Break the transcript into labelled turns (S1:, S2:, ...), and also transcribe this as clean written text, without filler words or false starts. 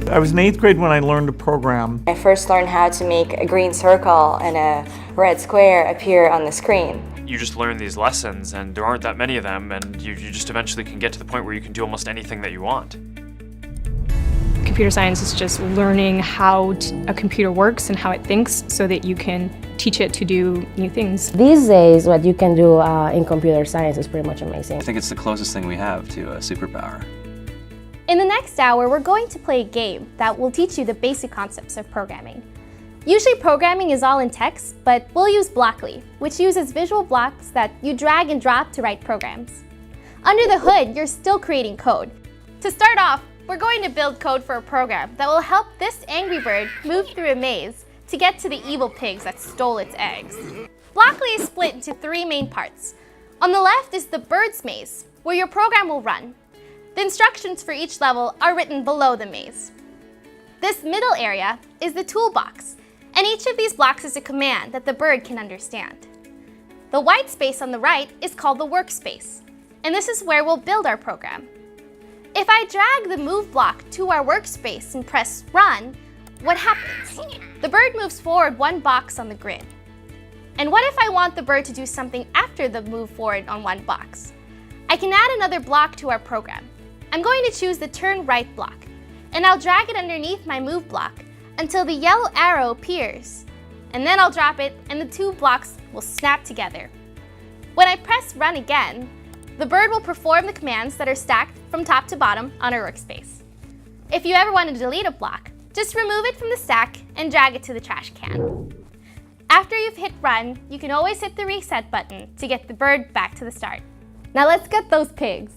S1: I was in 8th grade when I learned to program.
S2: I first learned how to make a green circle and a red square appear on the screen.
S3: You just learn these lessons, and there aren't that many of them, and you just eventually can get to the point where you can do almost anything that you want.
S4: Computer science is just learning how a computer works and how it thinks so that you can teach it to do new things.
S5: These days, what you can do in computer science is pretty much amazing.
S6: I think it's the closest thing we have to a superpower.
S7: In the next hour, we're going to play a game that will teach you the basic concepts of programming. Usually programming is all in text, but we'll use Blockly, which uses visual blocks that you drag and drop to write programs. Under the hood, you're still creating code. To start off, we're going to build code for a program that will help this angry bird move through a maze to get to the evil pigs that stole its eggs. Blockly is split into 3 main parts. On the left is the bird's maze, where your program will run. The instructions for each level are written below the maze. This middle area is the toolbox, and each of these blocks is a command that the bird can understand. The white space on the right is called the workspace, and this is where we'll build our program. If I drag the move block to our workspace and press run, what happens? The bird moves forward 1 box on the grid. And what if I want the bird to do something after the move forward on 1 box? I can add another block to our program. I'm going to choose the turn right block, and I'll drag it underneath my move block until the yellow arrow appears. And then I'll drop it and the 2 blocks will snap together. When I press run again, the bird will perform the commands that are stacked from top to bottom on our workspace. If you ever want to delete a block, just remove it from the stack and drag it to the trash can. After you've hit run, you can always hit the reset button to get the bird back to the start. Now let's get those pigs.